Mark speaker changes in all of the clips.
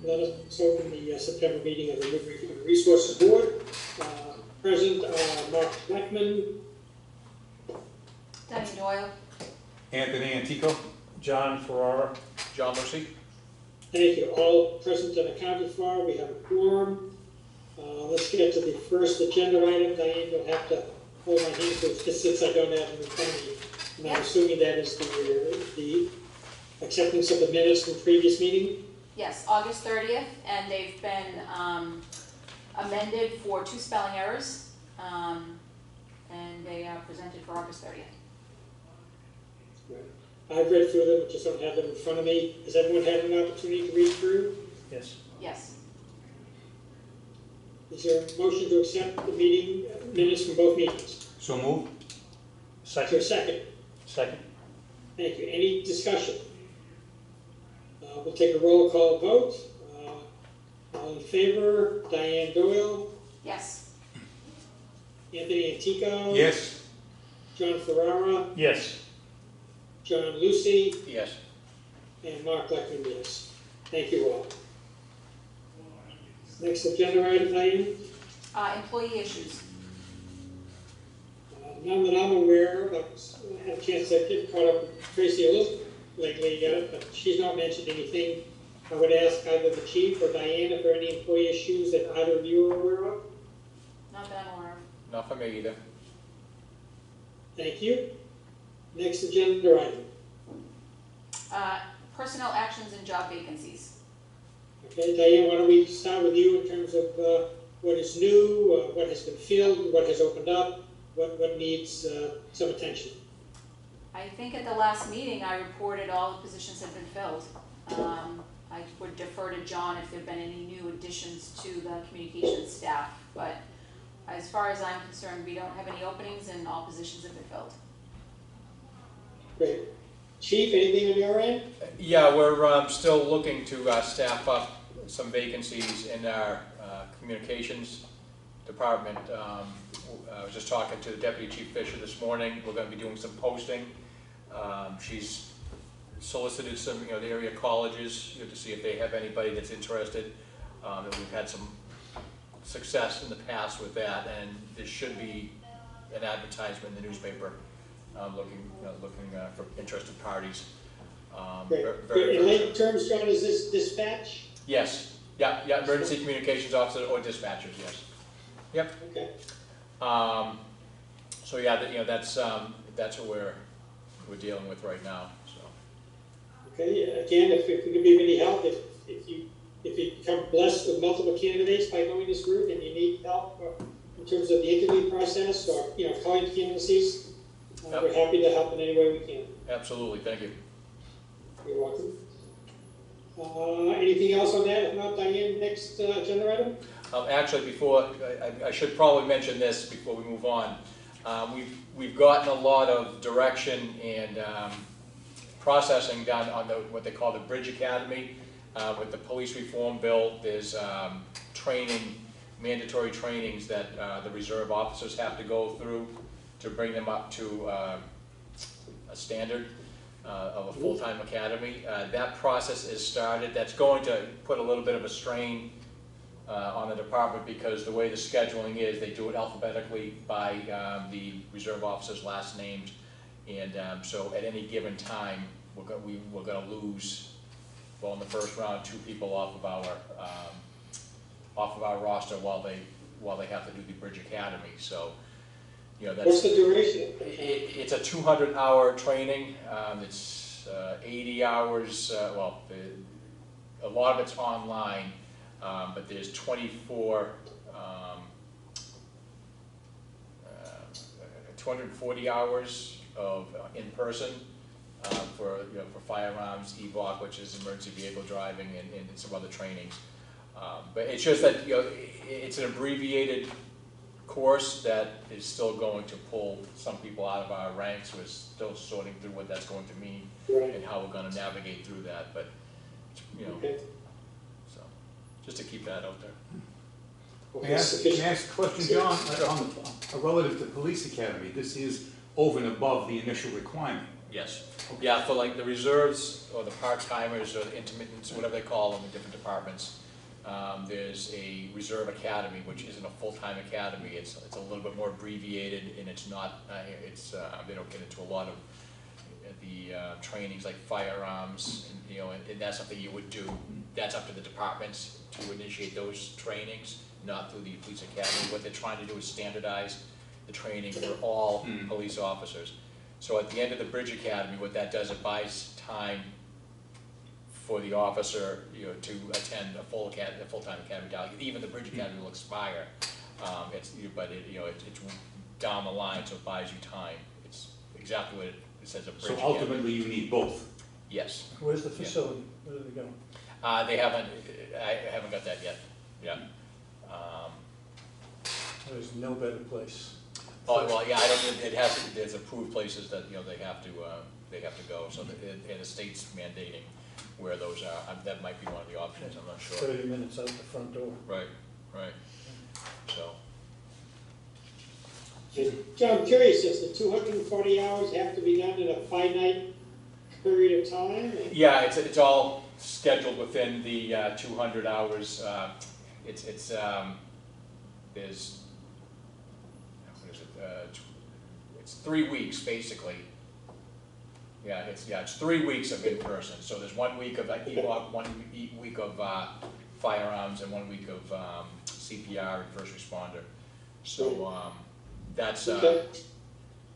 Speaker 1: Let us open the September meeting of the Woodbury Human Resources Board. Present Mark Blackman,
Speaker 2: Diane Doyle,
Speaker 3: Anthony Antico,
Speaker 4: John Ferrara.
Speaker 3: John Mercy.
Speaker 1: thank you. All present and accounted for. We have a quorum. Let's get to the first agenda item. Diane, you'll have to hold my hand since I don't have them in front of me. And I'm assuming that is the acceptance of the minutes from previous meeting.
Speaker 2: yes, August 30th, and they've been amended for 2 spelling errors, and they are presented for August 30th.
Speaker 1: Right. I've read through them, just don't have them in front of me. Has everyone had an opportunity to read through?
Speaker 4: Yes.
Speaker 2: Yes.
Speaker 1: Is there a motion to accept the meeting minutes from both meetings?
Speaker 3: So move.
Speaker 1: Is there a
Speaker 4: Second.
Speaker 1: second?
Speaker 4: Second.
Speaker 1: Thank you. Any discussion? We'll take a roll call vote. All in favor, Diane Doyle,
Speaker 2: Yes.
Speaker 1: Anthony Antico.
Speaker 3: Yes.
Speaker 1: John Ferrara,
Speaker 4: Yes.
Speaker 1: John Lucy,
Speaker 3: Yes.
Speaker 1: and Mark Leckman, yes. Thank you all. Next agenda item, Diane.
Speaker 2: Employee issues.
Speaker 1: None that I'm aware of. I had a chance to get caught up with Tracy a little lately, but she's not mentioned anything. I would ask either the chief or Diane if there are any employee issues that either of you are aware of.
Speaker 2: Not that I'm aware of.
Speaker 3: Not for me either.
Speaker 1: Thank you. Next agenda item.
Speaker 2: Personnel actions and job vacancies.
Speaker 1: Okay, Diane, why don't we start with you in terms of what is new, what has been filled, what has opened up, what needs some attention.
Speaker 2: I think at the last meeting I reported all the positions had been filled. I would defer to John if there have been any new additions to the communications staff, but as far as I'm concerned, we don't have any openings and all positions have been filled.
Speaker 1: Great. Chief, anything on your end?
Speaker 3: Yeah, we're still looking to staff up some vacancies in our communications department. I was just talking to Deputy Chief Fisher this morning. We're going to be doing some posting. She's solicited some, the area colleges, to see if they have anybody that's interested. And we've had some success in the past with that, and there should be an advertisement in the newspaper looking for interested parties.
Speaker 1: Great. In late terms, John, is this dispatch?
Speaker 3: Yes. Yeah. Emergency communications officer or dispatchers. Yes. Yep.
Speaker 1: Okay.
Speaker 3: So yeah, that's what we're dealing with right now. So.
Speaker 1: Okay. Again, if we can be of any help, if you become blessed with multiple candidates by knowing this group and you need help in terms of the interview process or calling candidacies,
Speaker 3: Yep.
Speaker 1: we're happy to help in any way we can.
Speaker 3: Absolutely. Thank you.
Speaker 1: You're welcome. Anything else on that? If not, Diane, next agenda item?
Speaker 3: Actually, before I should probably mention this before we move on. We've gotten a lot of direction and processing done on what they call the Bridge Academy with the police reform bill. There's mandatory trainings that the reserve officers have to go through to bring them up to a standard of a full-time academy. That process is started. That's going to put a little bit of a strain on the department because the way the scheduling is, they do it alphabetically by the reserve officers' last names, and so at any given time, we're going to lose, well, in the first round, 2 people off of our roster while they have to do the Bridge Academy. So. That's,
Speaker 1: what's the duration?
Speaker 3: It's a 200-hour training. It's 80 hours. A lot of it's online, but there's 240 hours of in person for firearms, EVOC, which is emergency vehicle driving, and some other trainings. But it's just that it's an abbreviated course that is still going to pull some people out of our ranks. We're still sorting through what that's going to mean and how we're going to navigate through that. But
Speaker 1: Okay.
Speaker 3: so just to keep that out there.
Speaker 1: Okay.
Speaker 5: May I ask a question, John, relative to Police Academy? This is over and above the initial requirement.
Speaker 3: Yes. Yeah, for like the reserves or the part-timers or the intermittents, whatever they call them in different departments, there's a reserve academy, which isn't a full-time academy. It's a little bit more abbreviated, and it's not, they don't get into a lot of the trainings like firearms, and, and that's something you would do. That's up to the departments to initiate those trainings, not through the police academy. What they're trying to do is standardize the training for all police officers. So at the end of the Bridge Academy, what that does, it buys time for the officer, to attend a full-time academy delegate. Even the Bridge Academy will expire. It's down the line, so it buys you time. It's exactly what it says. A Bridge
Speaker 5: So
Speaker 3: Academy.
Speaker 5: ultimately, you need both.
Speaker 3: Yes.
Speaker 4: Where's the facility? Where do they go?
Speaker 3: They haven't. I haven't got that yet. Yeah.
Speaker 4: There's no better place.
Speaker 3: Oh well, yeah. I don't. It has. There's approved places that they have to go. So and the state's mandating where those are. That might be one of the options. I'm not sure.
Speaker 4: 30 minutes out the front door.
Speaker 3: Right. Right. So.
Speaker 1: John, I'm curious, does the 240 hours have to be done in a finite period of time?
Speaker 3: Yeah, it's all scheduled within the 200 hours. There's what is it? It's 3 weeks basically. Yeah, it's 3 weeks of in person. So there's 1 week of EWOC, 1 week of firearms, and 1 week of CPR and first responder. So that's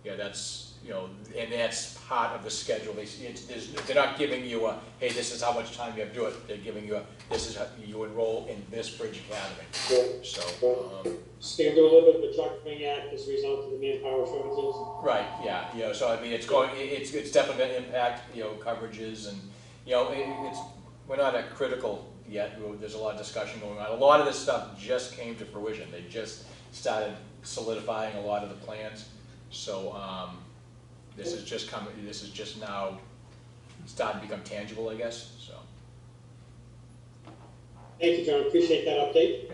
Speaker 3: yeah, that's. And that's part of the schedule. They're not giving you a, hey, this is how much time you have to do it. They're giving you a, this is how you enroll in this Bridge Academy.
Speaker 1: Yeah.
Speaker 3: So,
Speaker 1: So you're doing a little bit of a juggling act as a result of the manpower shortages?
Speaker 3: right, yeah, so I mean, it's definitely going to impact, coverages and, we're not at critical yet. There's a lot of discussion going on. A lot of this stuff just came to fruition. They just started solidifying a lot of the plans. So, this is just now starting to become tangible, I guess, so.
Speaker 1: Thank you, John, appreciate that update.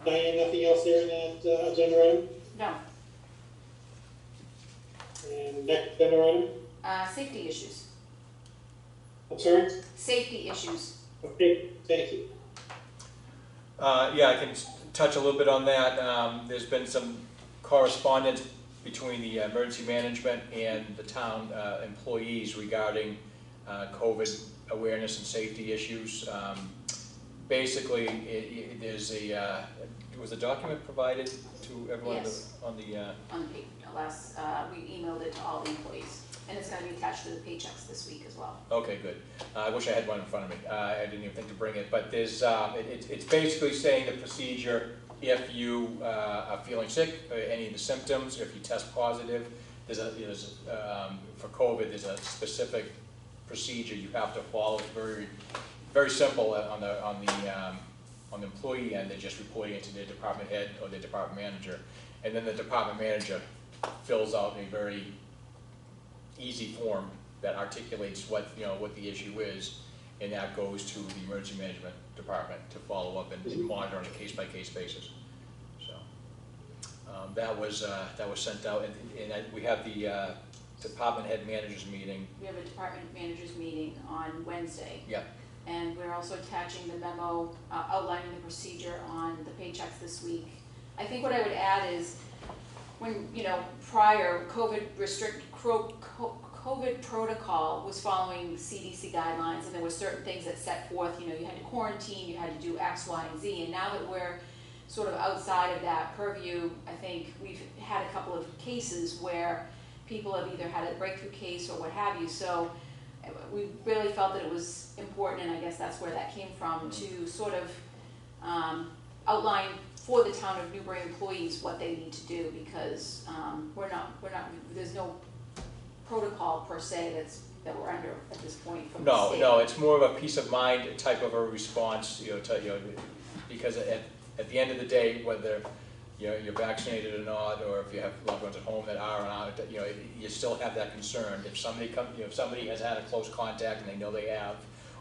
Speaker 1: Diane, nothing else there in that agenda item?
Speaker 2: No,
Speaker 1: And next agenda item?
Speaker 2: safety issues.
Speaker 1: I'm sorry?
Speaker 2: Safety issues.
Speaker 1: Okay, thank you.
Speaker 3: Yeah, I can touch a little bit on that. There's been some correspondence between the emergency management and the town employees regarding COVID awareness and safety issues. Basically, there's was a document provided to everyone?
Speaker 2: Yes.
Speaker 3: On the
Speaker 2: Last, we emailed it to all the employees, and it's going to be attached to the paychecks this week as well.
Speaker 3: Okay, good. I wish I had one in front of me. I didn't even think to bring it, but there's it's basically saying the procedure. If you are feeling sick, any of the symptoms, if you test positive, for COVID, there's a specific procedure you have to follow. It's very, very simple on the employee end. They're just reporting it to their department head or their department manager, and then the department manager fills out a very easy form that articulates what the issue is, and that goes to the emergency management department to follow up and monitor on a case-by-case basis. So that was sent out, and we have the department head managers meeting.
Speaker 2: We have a department managers meeting on Wednesday.
Speaker 3: Yeah.
Speaker 2: And we're also attaching the memo outlining the procedure on the paychecks this week. I think what I would add is when, prior COVID protocol was following CDC guidelines, and there were certain things that set forth, you had to quarantine, you had to do X, Y, and Z, and now that we're sort of outside of that purview, I think we've had a couple of cases where people have either had a breakthrough case or what have you, so we really felt that it was important, and I guess that's where that came from, to sort of outline for the town of Newbury employees what they need to do, because there's no protocol per se that we're under at this point from the state.
Speaker 3: No, it's more of a peace of mind type of a response, because at the end of the day, whether you're vaccinated or not, or if you have loved ones at home that are or not, you still have that concern. If somebody has had a close contact and they know they have,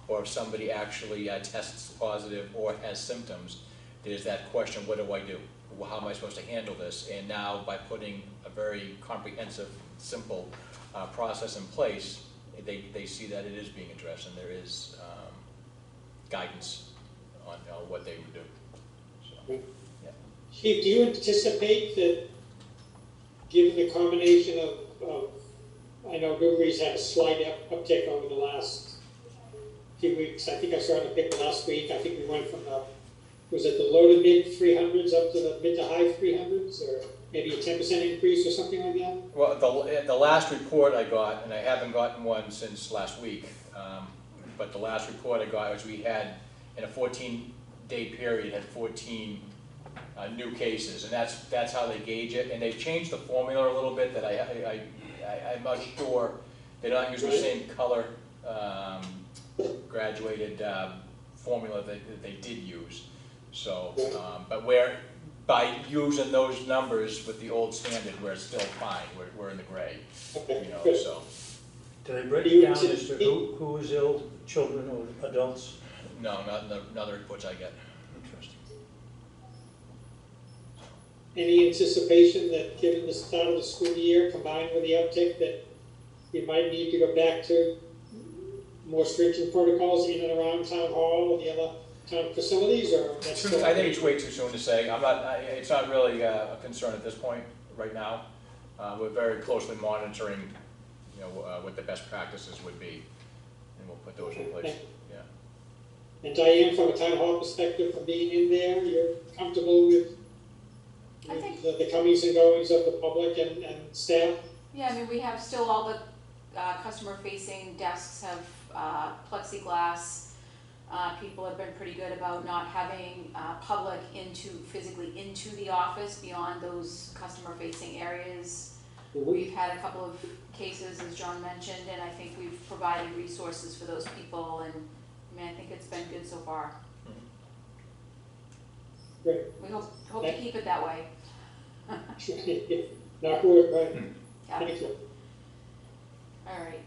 Speaker 3: or if somebody actually tests positive or has symptoms, there's that question, what do I do? How am I supposed to handle this? And now by putting a very comprehensive, simple process in place, they see that it is being addressed and there is guidance on what they would do. So, yeah.
Speaker 1: Chief, do you anticipate that, given the combination of I know Newbury's had a slight uptick over the last few weeks. I think I saw in the paper last week, I think we went from was it the low to mid 300s up to the mid to high 300s, or maybe a 10% increase or something like that?
Speaker 3: Well, the last report I got, and I haven't gotten one since last week, but the last report I got was we had, in a 14-day period, had 14 new cases, and that's how they gauge it. And they've changed the formula a little bit. That I'm not sure they're not using the same color graduated formula that they did use. So, but by using those numbers with the old standard, we're still fine. We're in the gray, you know. So.
Speaker 4: Do they break it down as to who is ill, children or adults?
Speaker 3: No, not the reports I get.
Speaker 4: Interesting.
Speaker 1: Any anticipation that, given the start of the school year, combined with the uptick, that you might need to go back to more stringent protocols in and around town hall or the other town facilities, or that's still?
Speaker 3: I think it's way too soon to say. It's not really a concern at this point right now. We're very closely monitoring, you know, what the best practices would be, and we'll put those in place. Yeah.
Speaker 1: And Diane, from a town hall perspective, from being in there, you're comfortable with
Speaker 2: I think-
Speaker 1: the comings and goings of the public and staff?
Speaker 2: Yeah, I mean, we have still all the customer-facing desks have plexiglass. People have been pretty good about not having public physically into the office beyond those customer-facing areas. We've had a couple of cases, as John mentioned, and I think we've provided resources for those people, and I mean, I think it's been good so far.
Speaker 1: Great.
Speaker 2: We hope to keep it that way.
Speaker 1: Not good, right?
Speaker 2: Yeah.
Speaker 1: Thank you.
Speaker 2: All right.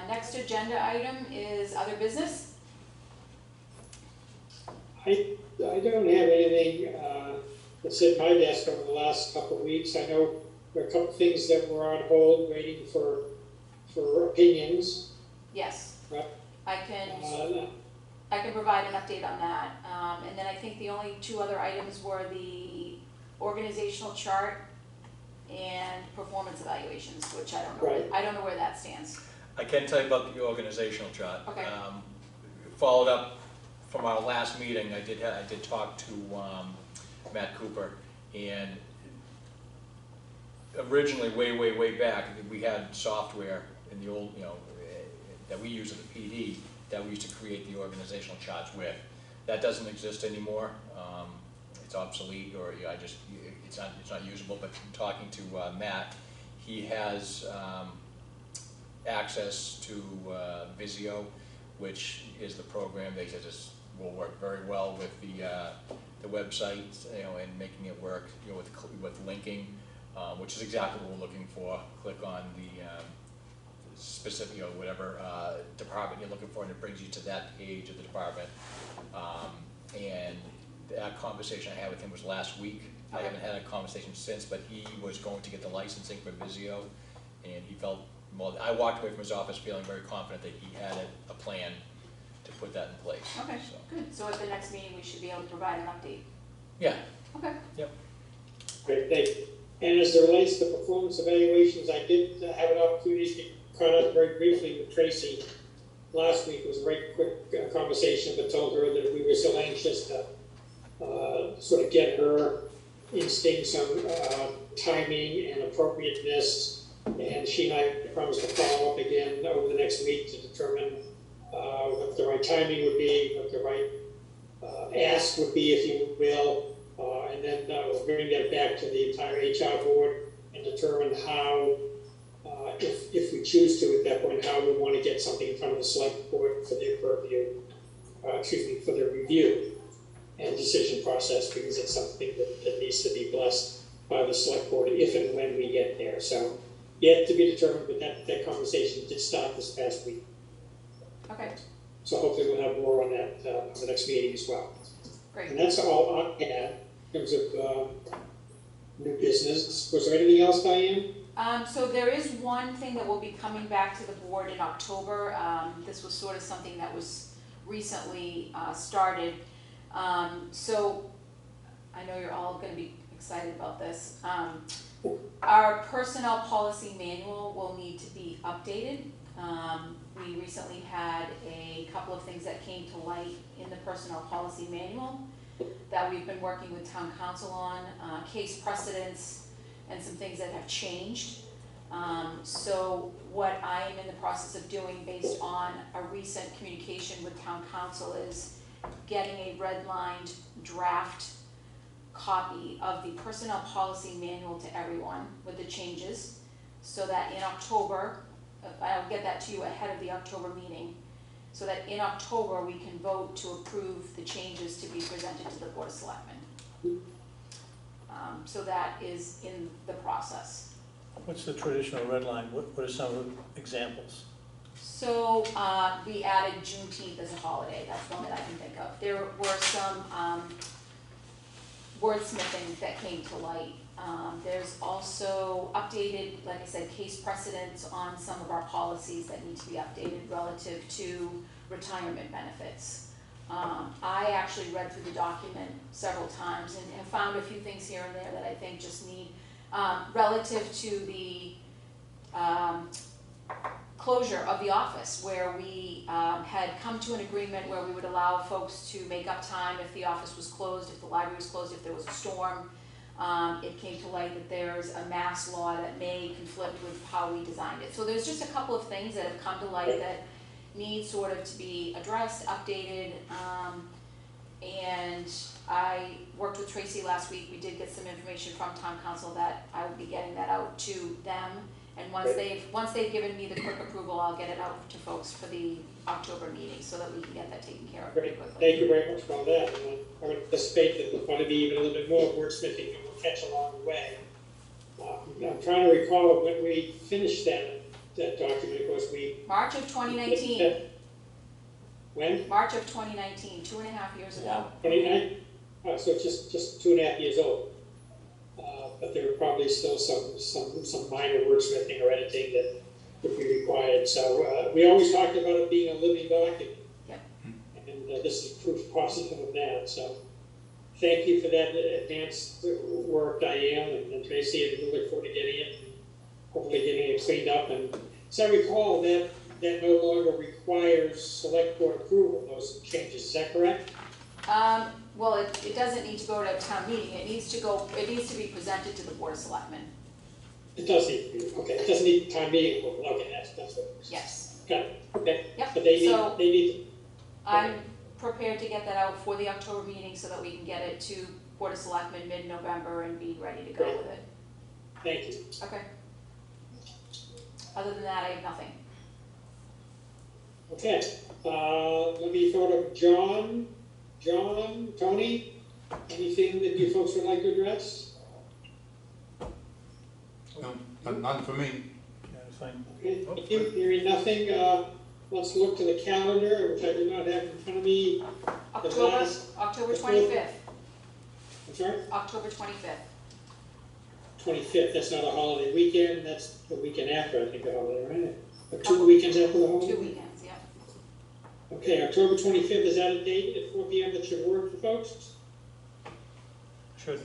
Speaker 2: Next agenda item is other business.
Speaker 1: I don't have anything that's at my desk over the last couple of weeks. I know there are a couple of things that were on hold, waiting for opinions.
Speaker 2: Yes.
Speaker 1: Right.
Speaker 2: I can provide an update on that. And then I think the only two other items were the organizational chart and performance evaluations, which I don't know.
Speaker 1: Right.
Speaker 2: I don't know where that stands.
Speaker 3: I can tell you about the organizational chart.
Speaker 2: Okay.
Speaker 3: Followed up from our last meeting, I did talk to Matt Cooper, and originally, way back, we had software in the old, that we use at the PD that we used to create the organizational charts with. That doesn't exist anymore. It's obsolete, or it's not usable. But talking to Matt, he has access to Visio, which is the program they said will work very well with the website, and making it work, with linking, which is exactly what we're looking for. Click on the specific, whatever department you're looking for, and it brings you to that page of the department. And that conversation I had with him was last week. I haven't had a conversation since, but he was going to get the licensing for Visio, and he felt, well, I walked away from his office feeling very confident that he had a plan to put that in place.
Speaker 2: Okay, good. So at the next meeting, we should be able to provide an update.
Speaker 3: Yeah.
Speaker 2: Okay.
Speaker 3: Yep.
Speaker 1: Great, thank you. And as it relates to performance evaluations, I did have an opportunity to get caught up very briefly with Tracy last week. It was a very quick conversation, but told her that we were so anxious to sort of get her instincts on timing and appropriateness, and she and I promised to follow up again over the next week to determine what the right timing would be, what the right ask would be, if you will, and then we'll bring that back to the entire HR board and determine how, if we choose to at that point, how we want to get something in front of the select board for their purview, for their review and decision process, because it's something that needs to be blessed by the select board if and when we get there. So yet to be determined, but that conversation did start this past week.
Speaker 2: Okay.
Speaker 1: So hopefully we'll have more on that on the next meeting as well.
Speaker 2: Great.
Speaker 1: And that's all I had in terms of new business. Was there anything else, Diane?
Speaker 2: So there is one thing that will be coming back to the board in October. This was sort of something that was recently started. So I know you're all gonna be excited about this. Our personnel policy manual will need to be updated. We recently had a couple of things that came to light in the personnel policy manual that we've been working with town council on, case precedents and some things that have changed. So what I am in the process of doing based on a recent communication with town council is getting a redlined draft copy of the personnel policy manual to everyone with the changes, so that in October, I'll get that to you ahead of the October meeting, so that in October we can vote to approve the changes to be presented to the Board of Selectmen. So that is in the process.
Speaker 4: What's the traditional red line? What are some of the examples?
Speaker 2: So we added Juneteenth as a holiday. That's one that I can think of. There were some wordsmithing that came to light. There's also updated, like I said, case precedents on some of our policies that need to be updated relative to retirement benefits. I actually read through the document several times and have found a few things here and there that I think just need, relative to the closure of the office, where we had come to an agreement where we would allow folks to make up time if the office was closed, if the library was closed, if there was a storm. It came to light that there's a mass law that may conflict with how we designed it. So there's just a couple of things that have come to light that need sort of to be addressed, updated, and I worked with Tracy last week. We did get some information from town council that I will be getting that out to them. And once they've given me the quick approval, I'll get it out to folks for the October meeting so that we can get that taken care of pretty quickly.
Speaker 1: Thank you very much for all that. And I would anticipate that there's going to be even a little bit more wordsmithing that we'll catch along the way. I'm trying to recall when we finished that document. Of course, we
Speaker 2: March of 2019.
Speaker 1: When?
Speaker 2: March of 2019, 2.5 years ago.
Speaker 1: 29? Oh, so it's just 2.5 years old. But there were probably still some minor wordsmithing or editing that would be required. So we always talked about it being a living document.
Speaker 2: Yep.
Speaker 1: And this is proof positive of that. So thank you for that advanced work, Diane and Tracy, and we look forward to getting it, hopefully getting it cleaned up. And so I recall that no longer requires select board approval, those changes. Is that correct?
Speaker 2: Well, it doesn't need to go to a town meeting. It needs to be presented to the Board of Selectmen.
Speaker 1: It does need to be, okay, it doesn't need time meeting approval, okay, that's what it is.
Speaker 2: Yes.
Speaker 1: Got it, okay.
Speaker 2: Yep.
Speaker 1: But they need,
Speaker 2: I'm prepared to get that out for the October meeting so that we can get it to Board of Selectmen mid-November and be ready to go with it.
Speaker 1: thank you.
Speaker 2: Okay. Other than that, I have nothing.
Speaker 1: Okay, let me throw to John, Tony, anything that you folks would like to address?
Speaker 5: No, none for me.
Speaker 4: Yeah, fine.
Speaker 1: Okay, thank you. Hearing nothing, let's look to the calendar, which I do not have in front of me.
Speaker 2: October 25th.
Speaker 1: I'm sorry?
Speaker 2: October 25th.
Speaker 1: 25th, that's not a holiday weekend, that's the weekend after, I think, the holiday, right? Or 2 weekends after the holiday?
Speaker 2: 2 weekends, yeah.
Speaker 1: Okay, October 25th, is that a date at 4 p.m. that should work for folks?
Speaker 4: Should.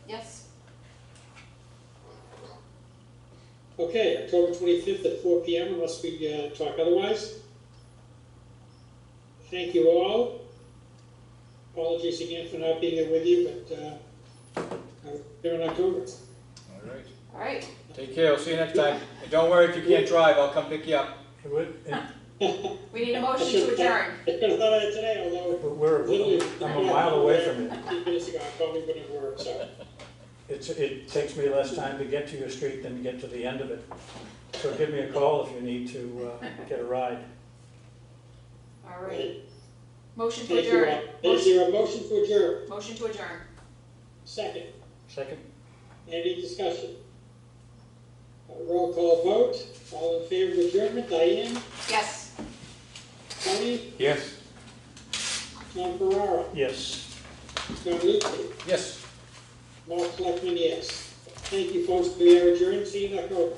Speaker 2: Yes.
Speaker 1: Okay, October 25th at 4 p.m. unless we talk otherwise. Thank you all. Apologies again for not being there with you, but I'll be there in October.
Speaker 3: All right.
Speaker 2: All right.
Speaker 3: Take care. We'll see you next time. And don't worry if you can't drive. I'll come pick you up.
Speaker 4: It would,
Speaker 2: We need a motion to adjourn.
Speaker 1: I could have thought of it today, although
Speaker 4: I'm a mile away from it.
Speaker 1: 15 minutes ago, I probably wouldn't have worked, so.
Speaker 4: It takes me less time to get to your street than to get to the end of it. So give me a call if you need to get a ride.
Speaker 2: All right. Motion to
Speaker 1: Thank you
Speaker 2: adjourn.
Speaker 1: all. Is there a motion to adjourn?
Speaker 2: Motion to adjourn.
Speaker 1: Second.
Speaker 4: Second?
Speaker 1: Any discussion? Roll call vote. All in favor of adjournment? Diane?
Speaker 2: Yes.
Speaker 1: Tony?
Speaker 5: Yes.
Speaker 1: John Ferrara?
Speaker 4: Yes.
Speaker 1: Dominique?
Speaker 3: Yes.
Speaker 1: Mark Selectman, yes. Thank you, folks. We are adjourned. See you in October.